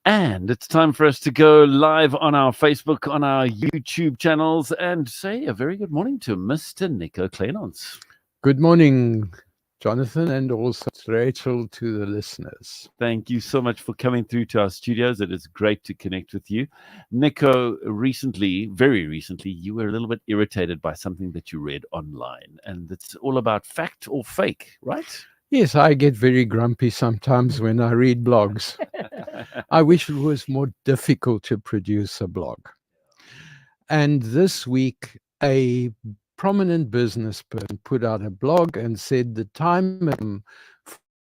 And it's time for us to go live on our Facebook, on our YouTube channels, and say a very good morning to Mr. Nico Kleynhans. Good morning, Jonathan, and also Rachel, to the listeners. Thank you so much for coming through to our studios. It is great to connect with you. Nico, very recently, you were a little bit irritated by something that you read online, and it's all about fact or fake, right? Yes, I get very grumpy sometimes when I read blogs. I wish it was more difficult to produce a blog. And this week, a prominent business person put out a blog and said the time has come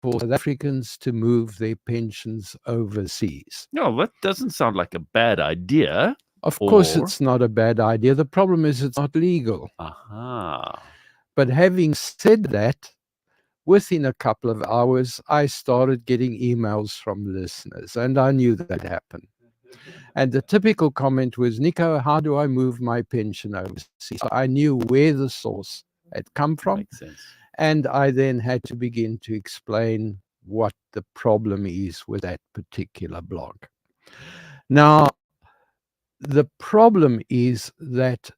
for South Africans to move their pensions overseas. No, that doesn't sound like a bad idea. Of course, it's not a bad idea. The problem is it's not legal. Aha. But having said that, within a couple of hours, I started getting emails from listeners, and I knew that happened. And the typical comment was, Nico, how do I move my pension overseas? So I knew where the source had come from. Makes sense. And I then had to begin to explain what the problem is with that particular blog. Now, the problem is that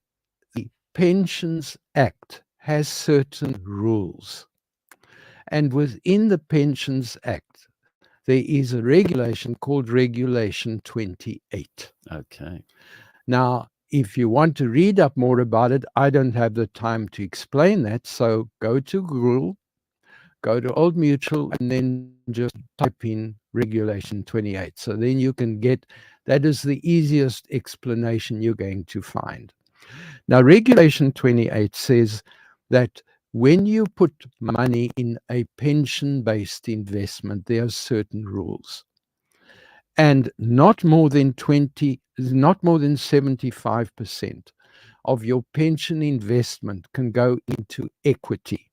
the Pensions Act has certain rules. And within the Pensions Act, there is a regulation called Regulation 28. Okay. Now, if you want to read up more about it, I don't have the time to explain that. So go to Google, go to Old Mutual, and then just type in Regulation 28. So then you can get, that is the easiest explanation you're going to find. Now, Regulation 28 says that when you put money in a pension-based investment, there are certain rules. And not more than 75% of your pension investment can go into equity.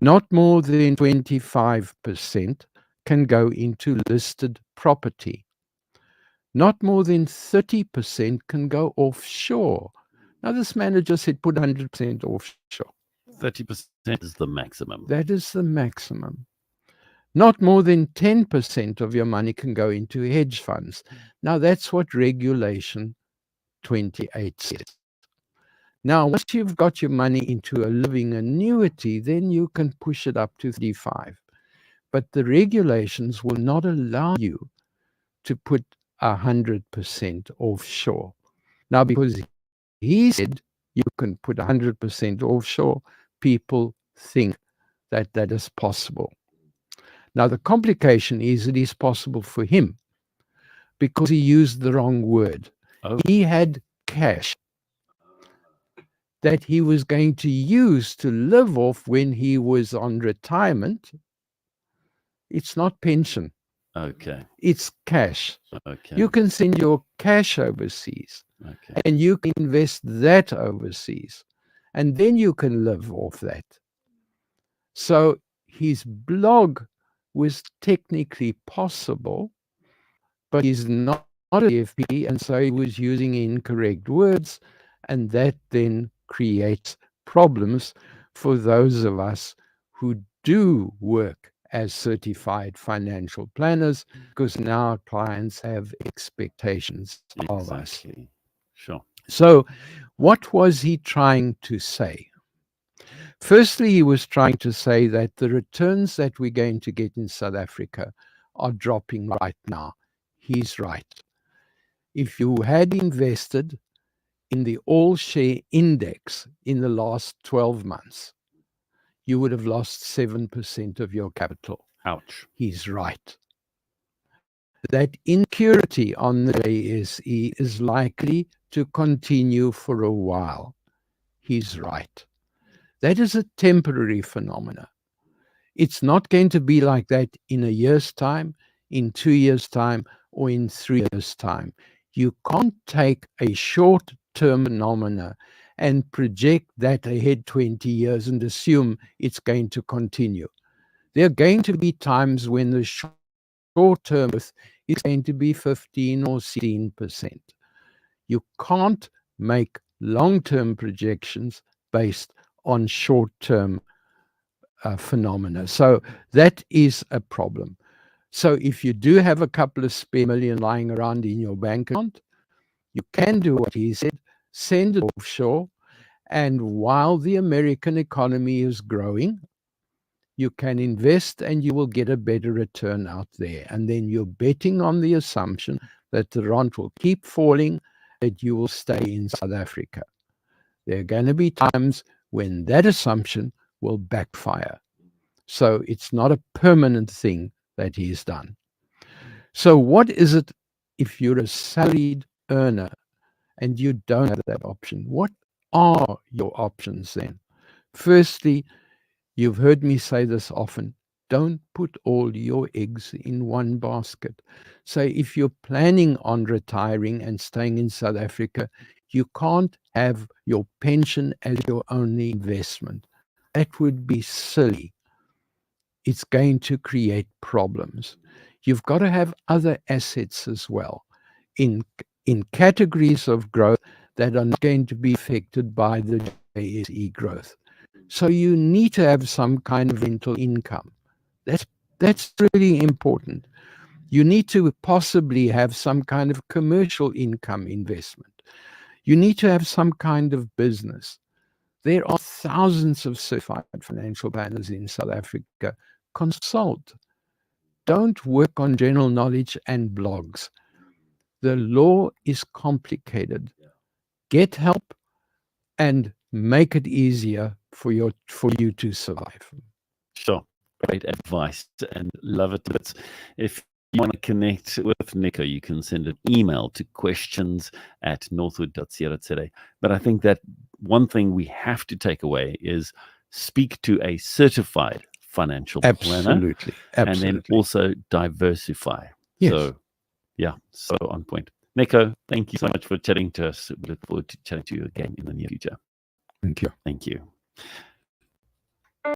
Not more than 25% can go into listed property. Not more than 30% can go offshore. Now, this manager said put 100% offshore. 30% is the maximum. That is the maximum. Not more than 10% of your money can go into hedge funds. Now, that's what Regulation 28 says. Now, once you've got your money into a living annuity, then you can push it up to 35. But the regulations will not allow you to put 100% offshore. Now, because he said you can put 100% offshore, people think that that is possible. Now, the complication is it is possible for him because he used the wrong word. Oh. He had cash that he was going to use to live off when he was on retirement. It's not pension. Okay. It's cash. Okay. You can send your cash overseas, okay. and you can invest that overseas, and then you can live off that. So his blog was technically possible, but he's not a CFP, and so he was using incorrect words, and that then creates problems for those of us who do work as certified financial planners, because now our clients have expectations of us. Sure. So what was he trying to say? Firstly, he was trying to say that the returns that we're going to get in South Africa are dropping right now. He's right. If you had invested in the all-share index in the last 12 months, you would have lost 7% of your capital. Ouch. He's right. That insecurity on the JSE is likely to continue for a while. He's right. That is a temporary phenomenon. It's not going to be like that in a year's time, in 2 years' time, or in 3 years' time. You can't take a short-term phenomena and project that ahead 20 years and assume it's going to continue. There are going to be times when the short-term growth is going to be 15 or 16%. You can't make long-term projections based on short-term phenomena. So that is a problem. So if you do have a couple of spare million lying around in your bank account, you can do what he said, send it offshore. And while the American economy is growing, you can invest and you will get a better return out there. And then you're betting on the assumption that the rand will keep falling, that you will stay in South Africa. There are going to be times when that assumption will backfire. So it's not a permanent thing that he's done. So what is it if you're a salaried earner and you don't have that option? What are your options then? Firstly, you've heard me say this often, don't put all your eggs in one basket. So if you're planning on retiring and staying in South Africa, you can't have your pension as your only investment. That would be silly. It's going to create problems. You've got to have other assets as well in categories of growth that are not going to be affected by the JSE growth. So you need to have some kind of rental income. That's really important. You need to possibly have some kind of commercial income investment. You need to have some kind of business. There are thousands of certified financial planners in South Africa. Consult. Don't work on general knowledge and blogs. The law is complicated. Get help and make it easier for you to survive. Sure. Great advice and love it. But if you want to connect with Nico, you can send an email to questions@northwood.co.za. But I think that one thing we have to take away is speak to a certified financial planner. Absolutely. And then also diversify. Yes. So, yeah, so on point. Nico, thank you so much for chatting to us. We look forward to chatting to you again in the near future. Thank you. Thank you.